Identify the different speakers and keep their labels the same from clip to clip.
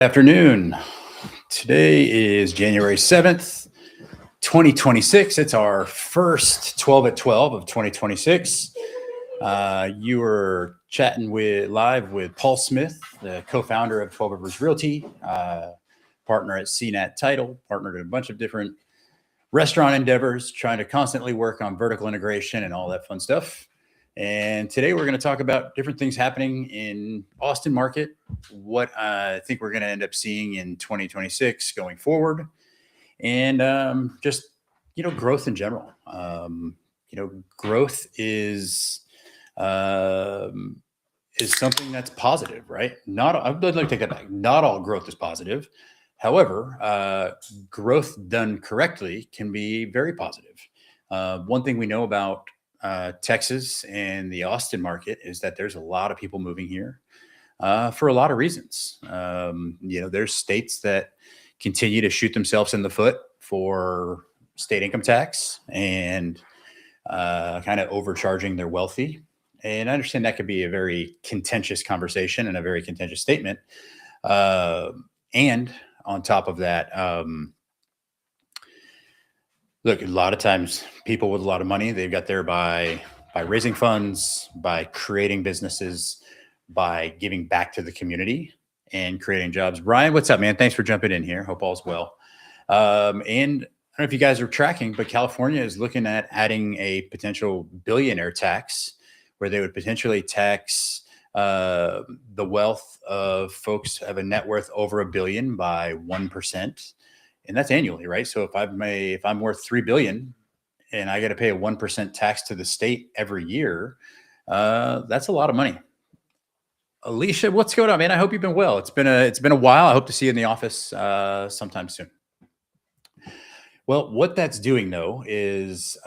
Speaker 1: Afternoon. Today is January 7th, 2026. It's our first 12 at 12 of 2026. You were chatting live with Paul Smith, the co-founder of 12 Rivers Realty, partner at CNAT Title, partnered in a bunch of different restaurant endeavors, trying to constantly work on vertical integration and all that fun stuff. And today we're going to talk about different things happening in Austin market, what I think we're going to end up seeing in 2026 going forward, and just, growth in general. Growth is something that's positive, right? I'd like to take that back. Not all growth is positive. However, growth done correctly can be very positive. One thing we know about Texas and the Austin market is that there's a lot of people moving here for a lot of reasons. There's states that continue to shoot themselves in the foot for state income tax and kind of overcharging their wealthy. And I understand that could be a very contentious conversation and a very contentious statement. And on top of that, look, a lot of times people with a lot of money, they've got there by raising funds, by creating businesses, by giving back to the community and creating jobs. Brian, what's up, man? Thanks for jumping in here. Hope all's well. And I don't know if you guys are tracking, but California is looking at adding a potential billionaire tax where they would potentially tax the wealth of folks who have a net worth over $1 billion by 1%. And that's annually, right? So if I'm worth $3 billion and I got to pay a 1% tax to the state every year, that's a lot of money. Alicia, what's going on, man? I hope you've been well. It's been a while. I hope to see you in the office sometime soon. Well, what that's doing though is,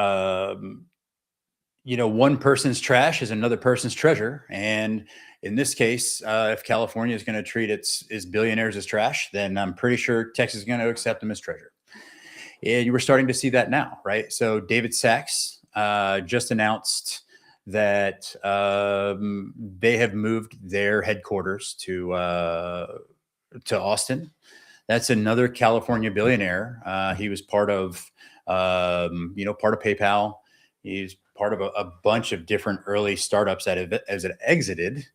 Speaker 1: one person's trash is another person's treasure, and in this case, if California is going to treat its billionaires as trash, then I'm pretty sure Texas is going to accept them as treasure. And we're starting to see that now, right? So David Sachs just announced that they have moved their headquarters to Austin. That's another California billionaire. He was part of PayPal. He's part of a bunch of different early startups as it exited.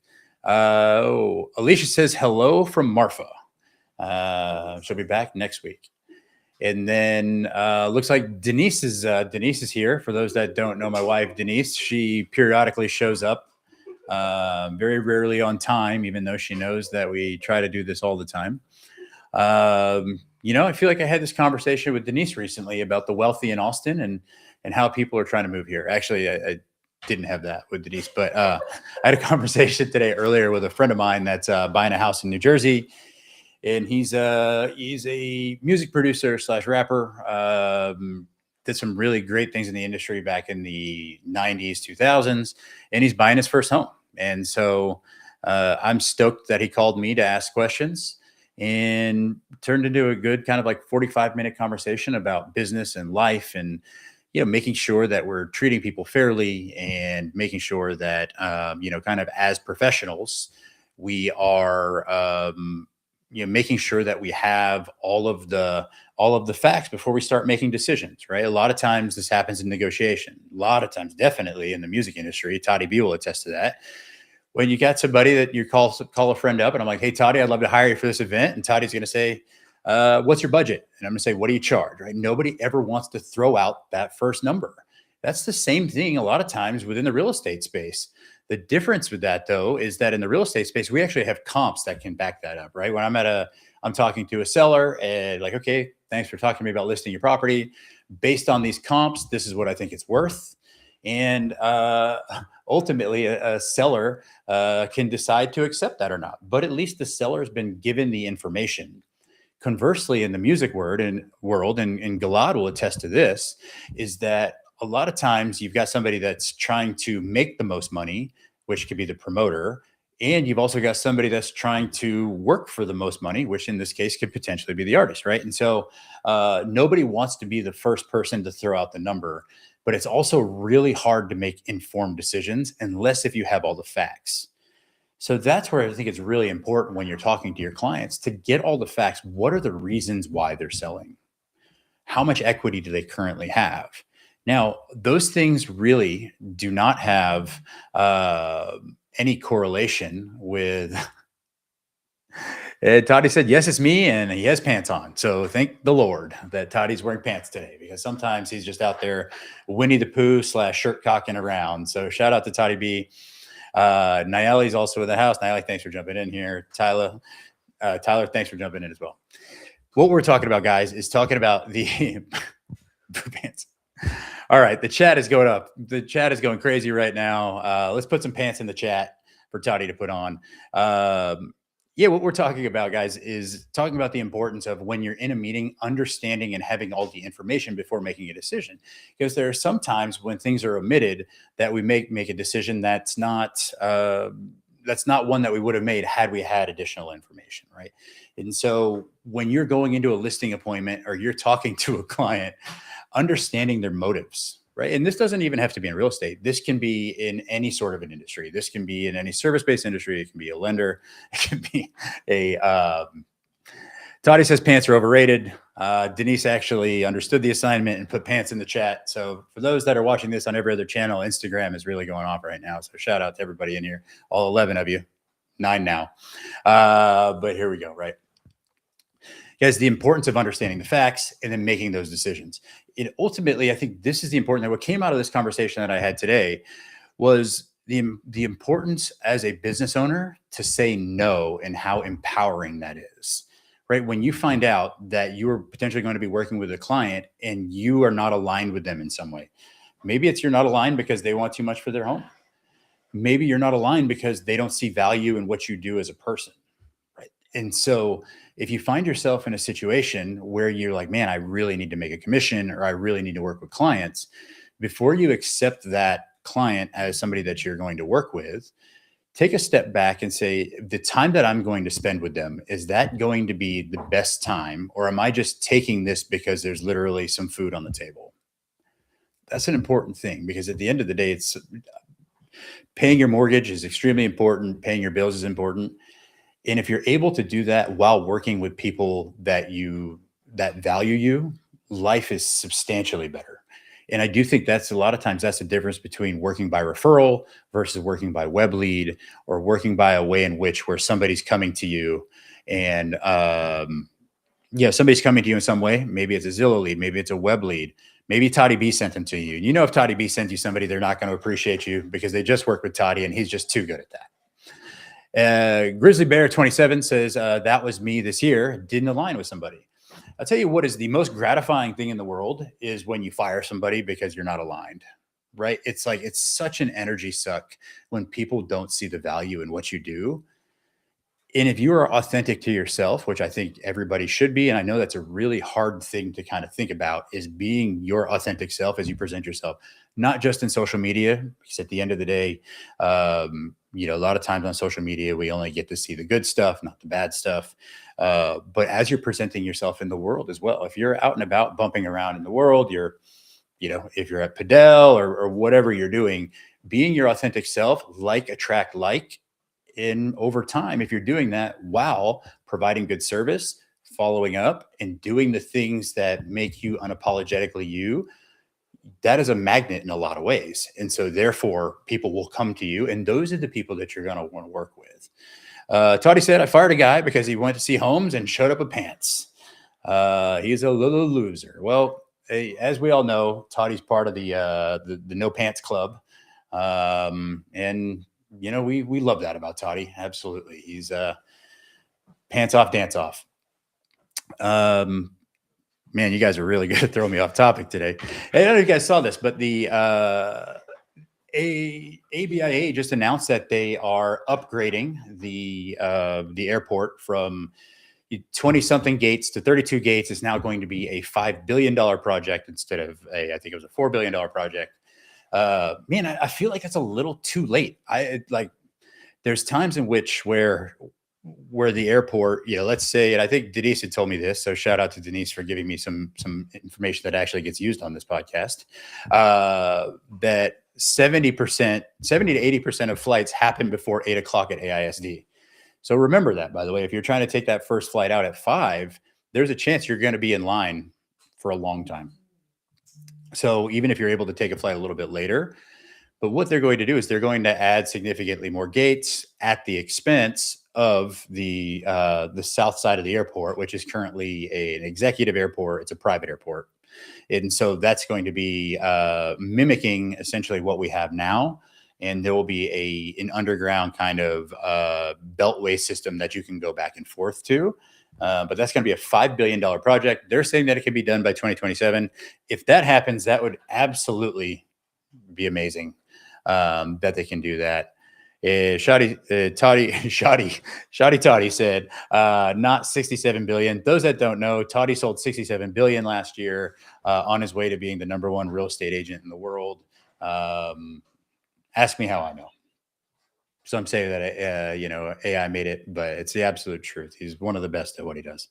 Speaker 1: Alicia says hello from Marfa. She'll be back next week. And then looks like Denise is here. For those that don't know my wife, Denise, she periodically shows up, very rarely on time, even though she knows that we try to do this all the time. I feel like I had this conversation with Denise recently about the wealthy in Austin and how people are trying to move here. Actually, I didn't have that with Denise, but I had a conversation today earlier with a friend of mine that's buying a house in New Jersey, and he's a music producer / rapper. Did some really great things in the industry back in the 90s, 2000s, and he's buying his first home. And so I'm stoked that he called me to ask questions, and turned into a good kind of like 45-minute conversation about business and life, and making sure that we're treating people fairly, and making sure that kind of as professionals, we are making sure that we have all of the facts before we start making decisions, right? A lot of times this happens in negotiation. A lot of times, definitely in the music industry, Toddy B will attest to that. When you got somebody that you call a friend up and I'm like, hey, Toddy, I'd love to hire you for this event. And Toddy's going to say, what's your budget? And I'm going to say, what do you charge? Right? Nobody ever wants to throw out that first number. That's the same thing a lot of times within the real estate space. The difference with that, though, is that in the real estate space, we actually have comps that can back that up, right? When I'm talking to a seller and like, okay, thanks for talking to me about listing your property. Based on these comps, this is what I think it's worth. And ultimately, a seller can decide to accept that or not. But at least the seller has been given the information. Conversely, in the music world, and Gilad will attest to this, is that a lot of times you've got somebody that's trying to make the most money, which could be the promoter, and you've also got somebody that's trying to work for the most money, which in this case could potentially be the artist, right? And so nobody wants to be the first person to throw out the number, but it's also really hard to make informed decisions unless if you have all the facts. So that's where I think it's really important when you're talking to your clients to get all the facts. What are the reasons why they're selling? How much equity do they currently have? Now, those things really do not have any correlation with. Toddy said, yes, it's me, and he has pants on. So thank the Lord that Toddy's wearing pants today, because sometimes he's just out there Winnie the Pooh / shirt cocking around. So shout out to Toddy B. Nayeli's also in the house. Nayeli, thanks for jumping in here. Tyler, thanks for jumping in as well. What we're talking about, guys, is talking about the pants. All right, the chat is going up. The chat is going crazy right now. Let's put some pants in the chat for Toddy to put on. Yeah, what we're talking about, guys, is talking about the importance of when you're in a meeting, understanding and having all the information before making a decision. Because there are some times when things are omitted that we make a decision that's not one that we would have made had we had additional information, right? And so when you're going into a listing appointment or you're talking to a client, understanding their motives, right? And this doesn't even have to be in real estate. This can be in any sort of an industry. This can be in any service-based industry. It can be a lender. It can be a Toddy says pants are overrated. Denise actually understood the assignment and put pants in the chat. So for those that are watching this on every other channel, Instagram is really going off right now. So shout out to everybody in here, all 11 of you, 9 now. But here we go, right? Guys, the importance of understanding the facts and then making those decisions. It ultimately, I think this is the important thing. What came out of this conversation that I had today was the importance as a business owner to say no and how empowering that is, right? When you find out that you are potentially going to be working with a client and you are not aligned with them in some way. Maybe you're not aligned because they want too much for their home. Maybe you're not aligned because they don't see value in what you do as a person, right? And so if you find yourself in a situation where you're like, man, I really need to make a commission or I really need to work with clients, before you accept that client as somebody that you're going to work with, take a step back and say, the time that I'm going to spend with them, is that going to be the best time? Or am I just taking this because there's literally some food on the table? That's an important thing, because at the end of the day, it's paying your mortgage is extremely important. Paying your bills is important. And if you're able to do that while working with people that value you, life is substantially better. And I do think that's a lot of times that's the difference between working by referral versus working by web lead, or working by a way in which where somebody's coming to you and somebody's coming to you in some way. Maybe it's a Zillow lead, maybe it's a web lead. Maybe Toddy B sent them to you. And you know, if Toddy B sends you somebody, they're not going to appreciate you because they just worked with Toddy and he's just too good at that. Grizzly Bear 27 says, that was me this year, didn't align with somebody. I'll tell you what is the most gratifying thing in the world is when you fire somebody because you're not aligned, right? It's like, it's such an energy suck when people don't see the value in what you do. And if you are authentic to yourself, which I think everybody should be, and I know that's a really hard thing to kind of think about, is being your authentic self as you present yourself, not just in social media, because at the end of the day, a lot of times on social media, we only get to see the good stuff, not the bad stuff. But as you're presenting yourself in the world as well, if you're out and about bumping around in the world, if you're at Padel or whatever you're doing, being your authentic self, attract like. In over time, if you're doing that while providing good service, following up, and doing the things that make you unapologetically you, that is a magnet in a lot of ways. And so therefore, people will come to you, and those are the people that you're going to want to work with. Toddy said, I fired a guy because he went to see homes and showed up with pants. He's a little loser. Well, as we all know, Toddy's part of the No Pants Club. And we love that about Toddy. Absolutely. He's pants off, dance off. Man, you guys are really good at throwing me off topic today. I don't know if you guys saw this, but the ABIA just announced that they are upgrading the airport from 20-something gates to 32 gates. Is now going to be a $5 billion project instead of I think it was a $4 billion project. Man, I feel like that's a little too late. There's times in which where the airport, let's say, and I think Denise had told me this, so shout out to Denise for giving me some information that actually gets used on this podcast. That 70%, 70 to 80% of flights happen before 8 o'clock at AISD. So remember that, by the way, if you're trying to take that first flight out at 5, there's a chance you're going to be in line for a long time. So even if you're able to take a flight a little bit later, but what they're going to do is they're going to add significantly more gates at the expense of the south side of the airport, which is currently an executive airport. It's a private airport, and so that's going to be mimicking essentially what we have now. And there will be an underground kind of beltway system that you can go back and forth to. But that's going to be a $5 billion project. They're saying that it can be done by 2027. If that happens, that would absolutely be amazing that they can do that. Shoddy Toddy said, not 67 billion. Those that don't know, Toddy sold 67 billion last year on his way to being the #1 real estate agent in the world. Ask me how I know. Some say that, AI made it, but it's the absolute truth. He's one of the best at what he does.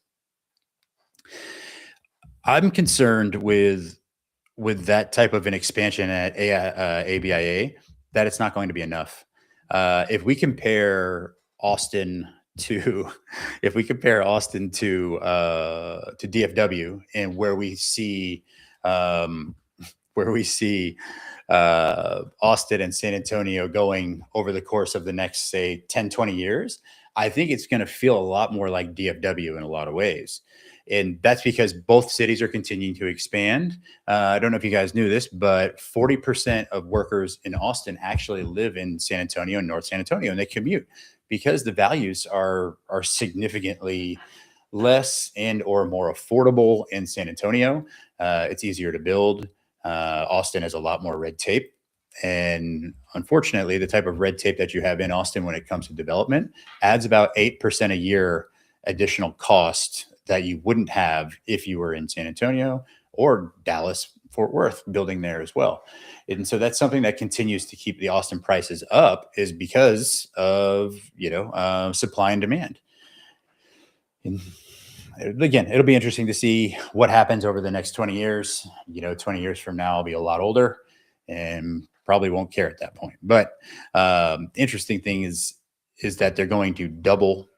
Speaker 1: I'm concerned with that type of an expansion at ABIA, that it's not going to be enough. If we compare Austin to DFW, and where we see Austin and San Antonio going over the course of the next, say, 10, 20 years, I think it's going to feel a lot more like DFW in a lot of ways. And that's because both cities are continuing to expand. I don't know if you guys knew this, but 40% of workers in Austin actually live in San Antonio and North San Antonio, and they commute because the values are significantly less and or more affordable in San Antonio. It's easier to build. Austin has a lot more red tape. And unfortunately, the type of red tape that you have in Austin when it comes to development adds about 8% a year additional cost that you wouldn't have if you were in San Antonio or Dallas, Fort Worth, building there as well. And so that's something that continues to keep the Austin prices up, is because of, supply and demand. And again, it'll be interesting to see what happens over the next 20 years. 20 years from now, I'll be a lot older and probably won't care at that point. But interesting thing is that they're going to double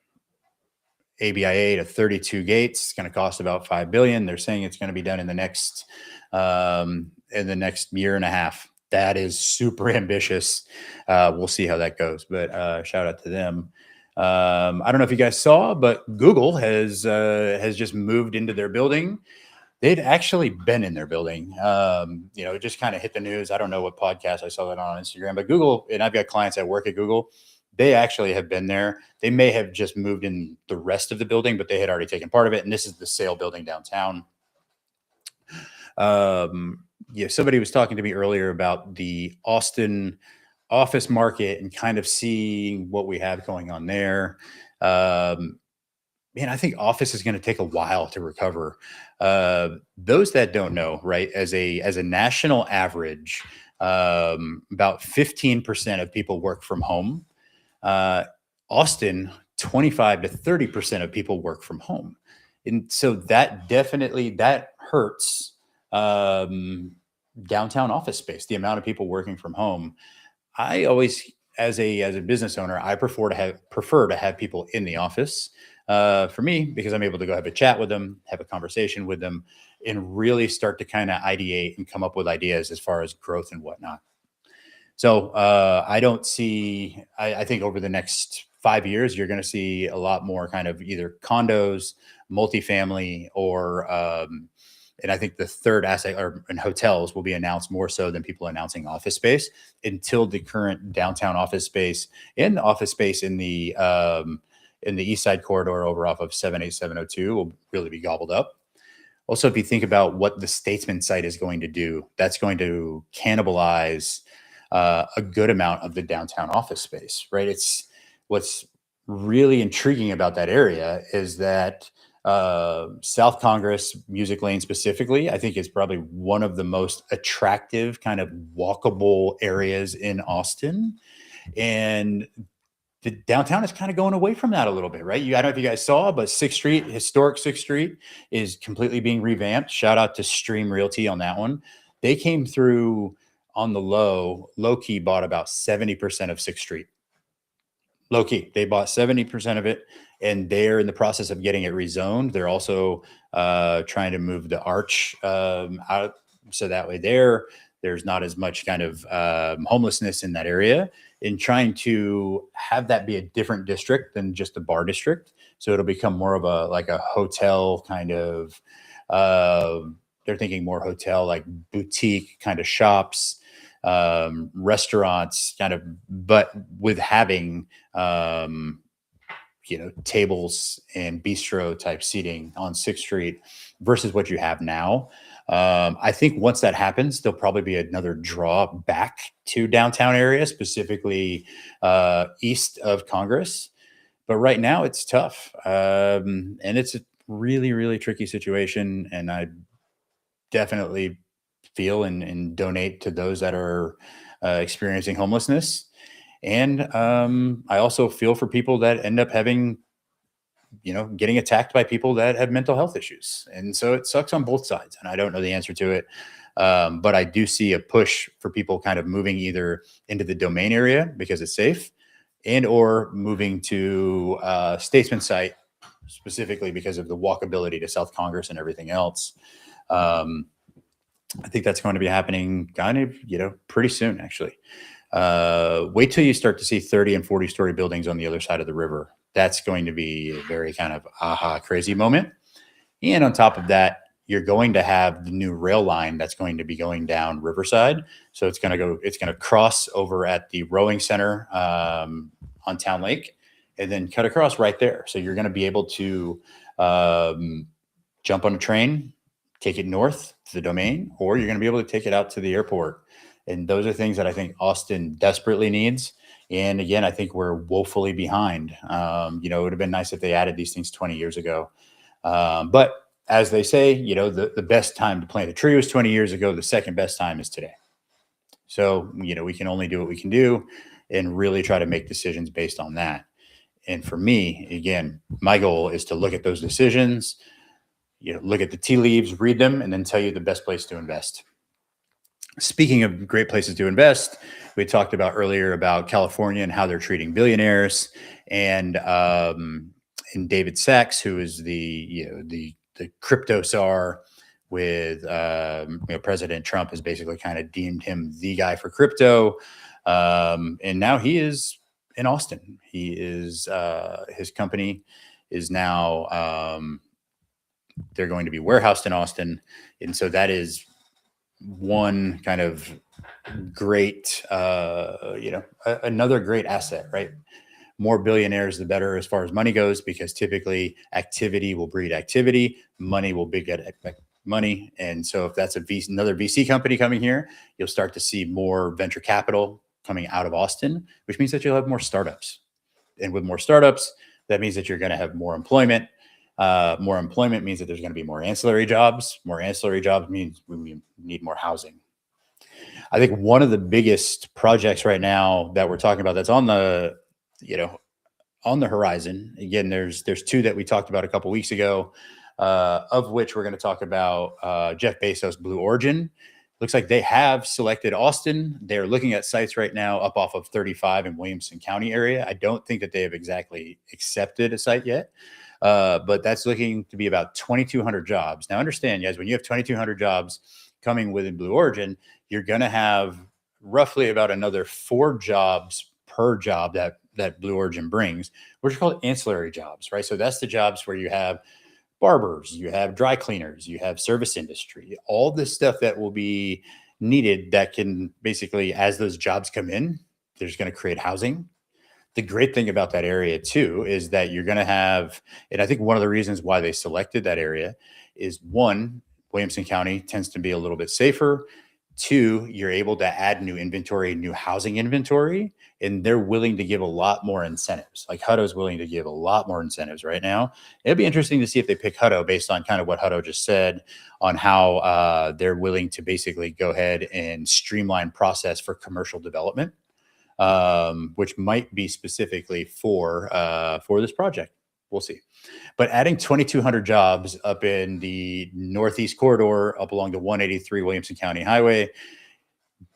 Speaker 1: ABIA to 32 gates. It's going to cost about $5 billion. They're saying it's going to be done in the next year and a half. That is super ambitious. We'll see how that goes, but shout out to them. I don't know if you guys saw, but Google has just moved into their building. They'd actually been in their building. It just kind of hit the news. I don't know what podcast I saw that on Instagram, but Google, and I've got clients that work at Google, they actually have been there. They may have just moved in the rest of the building, but they had already taken part of it. And this is the sale building downtown. Somebody was talking to me earlier about the Austin office market and kind of seeing what we have going on there. I think office is going to take a while to recover. Those that don't know, right, as a national average, about 15% of people work from home. Austin, 25 to 30% of people work from home. And so that hurts downtown office space, the amount of people working from home. I always, as a business owner, I prefer to have people in the office for me, because I'm able to go have a chat with them, have a conversation with them, and really start to kind of ideate and come up with ideas as far as growth and whatnot. So I think over the next 5 years, you're going to see a lot more kind of either condos, multifamily, or and I think the third asset and hotels will be announced more so than people announcing office space, until the current downtown office space and the office space in the East Side corridor over off of 78702 will really be gobbled up. Also, if you think about what the Statesman site is going to do, that's going to cannibalize a good amount of the downtown office space, right? It's what's really intriguing about that area is that South Congress, Music Lane specifically, I think is probably one of the most attractive kind of walkable areas in Austin. And the downtown is kind of going away from that a little bit, right? I don't know if you guys saw, but historic 6th Street is completely being revamped. Shout out to Stream Realty on that one. They came through on the low key bought about 70% of 6th Street. Low key, they bought 70% of it, and they're in the process of getting it rezoned. They're also trying to move the arch out, so that way there's not as much kind of homelessness in that area, and trying to have that be a different district than just a bar district. So it'll become more of a like a hotel kind of. Uh, they're thinking more hotel, like boutique kind of shops, restaurants, kind of, but with having tables and bistro type seating on 6th Street versus what you have now. I think once that happens, there'll probably be another draw back to downtown area, specifically east of Congress. But right now it's tough. And it's a really, really tricky situation. And I definitely feel and donate to those that are experiencing homelessness. And I also feel for people that end up having, getting attacked by people that have mental health issues. And so it sucks on both sides. And I don't know the answer to it. But I do see a push for people kind of moving either into the Domain area because it's safe, and or moving to Statesman site specifically because of the walkability to South Congress and everything else. I think that's going to be happening kind of, pretty soon, actually. Wait till you start to see 30 and 40-story buildings on the other side of the river. That's going to be a very kind of crazy moment. And on top of that, you're going to have the new rail line that's going to be going down Riverside. So it's going to cross over at the rowing center on Town Lake and then cut across right there. So you're going to be able to jump on a train, take it north to the Domain, or you're going to be able to take it out to the airport. And those are things that I think Austin desperately needs. And again, I think we're woefully behind. It would have been nice if they added these things 20 years ago. But as they say, the best time to plant a tree was 20 years ago. The second best time is today. So, we can only do what we can do and really try to make decisions based on that. And for me, again, my goal is to look at those decisions, look at the tea leaves, read them, and then tell you the best place to invest. Speaking of great places to invest, we talked about earlier about California and how they're treating billionaires, and David Sachs, who is the crypto czar with President Trump has basically kind of deemed him the guy for crypto, and now he is in Austin. He is his company is now they're going to be warehoused in Austin, and so that is one kind of great, another great asset, right? More billionaires, the better as far as money goes, because typically activity will breed activity, money will beget money. And so if that's another VC company coming here, you'll start to see more venture capital coming out of Austin, which means that you'll have more startups. And with more startups, that means that you're going to have more employment. More employment means that there's going to be more ancillary jobs. More ancillary jobs means we need more housing. I think one of the biggest projects right now that we're talking about that's on the horizon. Again, there's two that we talked about a couple weeks ago, of which we're going to talk about Jeff Bezos' Blue Origin. Looks like they have selected Austin. They're looking at sites right now up off of 35 in Williamson County area. I don't think that they have exactly accepted a site yet. But that's looking to be about 2,200 jobs. Now, understand, guys, when you have 2,200 jobs coming within Blue Origin, you're going to have roughly about another 4 jobs per job that Blue Origin brings, which are called ancillary jobs, right? So that's the jobs where you have barbers, you have dry cleaners, you have service industry, all this stuff that will be needed that can basically, as those jobs come in, there's going to create housing. The great thing about that area too is that you're going to have, and I think one of the reasons why they selected that area is, one, Williamson County tends to be a little bit safer. 2, you're able to add new inventory, new housing inventory, and they're willing to give a lot more incentives. Like Hutto is willing to give a lot more incentives right now. It'd be interesting to see if they pick Hutto based on kind of what Hutto just said on how they're willing to basically go ahead and streamline process for commercial development. Which might be specifically for this project. We'll see. But adding 2,200 jobs up in the Northeast corridor, up along the 183 Williamson County Highway,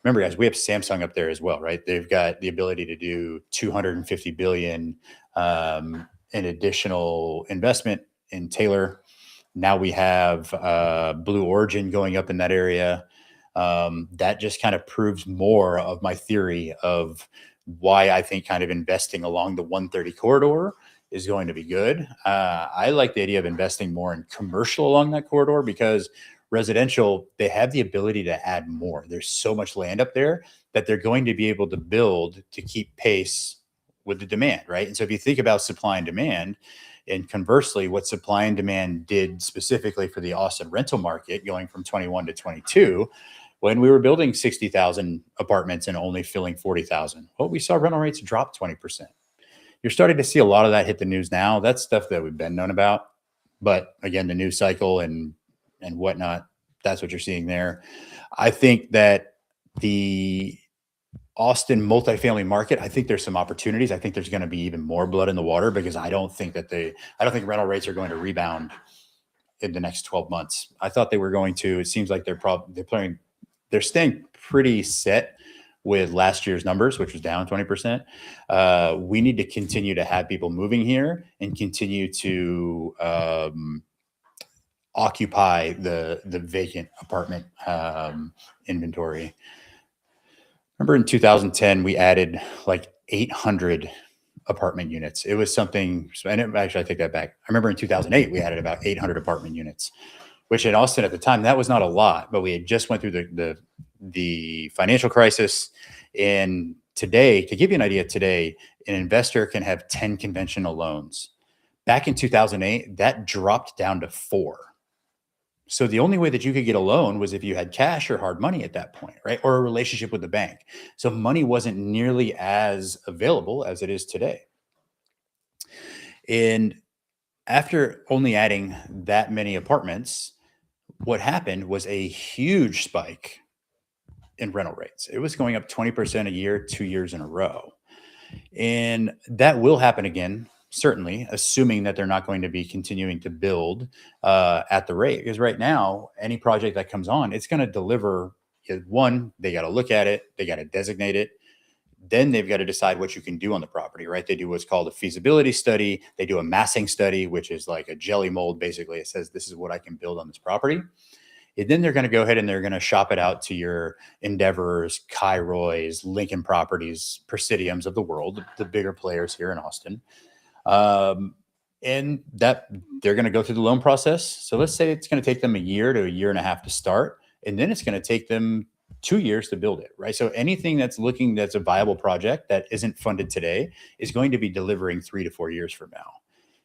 Speaker 1: remember, guys, we have Samsung up there as well, right? They've got the ability to do 250 billion in additional investment in Taylor. Now we have Blue Origin going up in that area. That just kind of proves more of my theory of why I think kind of investing along the 130 corridor is going to be good. I like the idea of investing more in commercial along that corridor because residential, they have the ability to add more. There's so much land up there that they're going to be able to build to keep pace with the demand, right? And so if you think about supply and demand, and conversely, what supply and demand did specifically for the Austin rental market going from 21 to 22, when we were building 60,000 apartments and only filling 40,000, well, we saw rental rates drop 20%. You're starting to see a lot of that hit the news now. That's stuff that we've been known about. But again, the news cycle and whatnot, that's what you're seeing there. I think that the Austin multifamily market, I think there's some opportunities. I think there's going to be even more blood in the water because I don't think rental rates are going to rebound in the next 12 months. I thought they were going to. It seems like they're staying pretty set with last year's numbers, which was down 20%. We need to continue to have people moving here and continue to occupy the vacant apartment inventory. Remember in 2010, we added like 800 apartment units. It was something, actually, I take that back. I remember in 2008, we added about 800 apartment units, which in Austin at the time, that was not a lot, but we had just went through the financial crisis. And today, to give you an idea, today, an investor can have 10 conventional loans. Back in 2008, that dropped down to 4. So the only way that you could get a loan was if you had cash or hard money at that point, right? Or a relationship with the bank. So money wasn't nearly as available as it is today. And after only adding that many apartments, what happened was a huge spike in rental rates. It was going up 20% a year, 2 years in a row. And that will happen again, certainly, assuming that they're not going to be continuing to build at the rate. Because right now, any project that comes on, it's going to deliver. One, they got to look at it, they got to designate it. Then they've got to decide what you can do on the property, right? They do what's called a feasibility study. They do a massing study, which is like a jelly mold. Basically, it says this is what I can build on this property. And then they're going to go ahead and they're going to shop it out to your Endeavors, Kairoys, Lincoln Properties, Presidiums of the world, the bigger players here in Austin. And that they're going to go through the loan process. So let's say it's going to take them a year to a year and a half to start, and then it's going to take them 2 years to build it, right? So anything that's a viable project that isn't funded today is going to be delivering 3 to 4 years from now.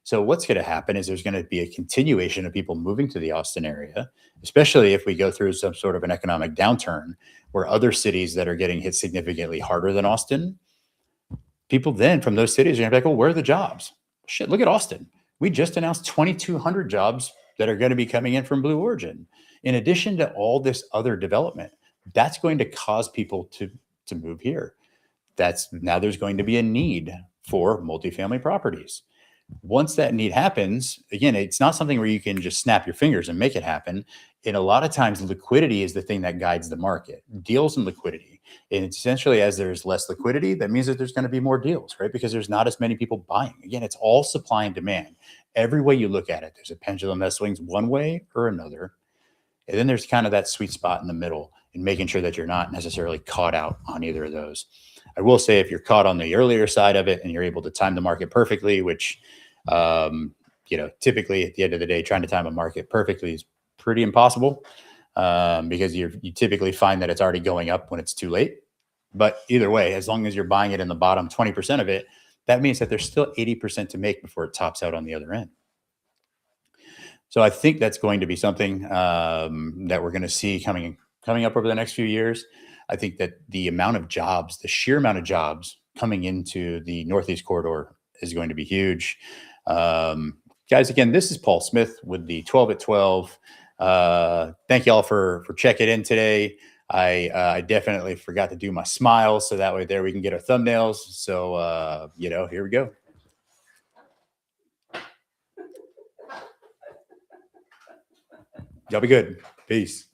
Speaker 1: So what's going to happen is there's going to be a continuation of people moving to the Austin area, especially if we go through some sort of an economic downturn where other cities that are getting hit significantly harder than Austin, people then from those cities are going to be like, well, where are the jobs? Shit, look at Austin. We just announced 2,200 jobs that are going to be coming in from Blue Origin. In addition to all this other development, that's going to cause people to move here. Now there's going to be a need for multifamily properties. Once that need happens, again, it's not something where you can just snap your fingers and make it happen. And a lot of times liquidity is the thing that guides the market, deals and liquidity. And it's essentially as there's less liquidity, that means that there's going to be more deals, right? Because there's not as many people buying. Again, it's all supply and demand. Every way you look at it, there's a pendulum that swings one way or another. And then there's kind of that sweet spot in the middle and making sure that you're not necessarily caught out on either of those. I will say if you're caught on the earlier side of it and you're able to time the market perfectly, which, typically at the end of the day, trying to time a market perfectly is pretty impossible because you typically find that it's already going up when it's too late. But either way, as long as you're buying it in the bottom 20% of it, that means that there's still 80% to make before it tops out on the other end. So I think that's going to be something that we're going to see coming up over the next few years. I think that the sheer amount of jobs coming into the Northeast corridor is going to be huge. Guys, again, this is Paul Smith with the 12 at 12. Thank you all for checking in today. I definitely forgot to do my smiles, so that way there we can get our thumbnails. So, here we go. Y'all be good. Peace.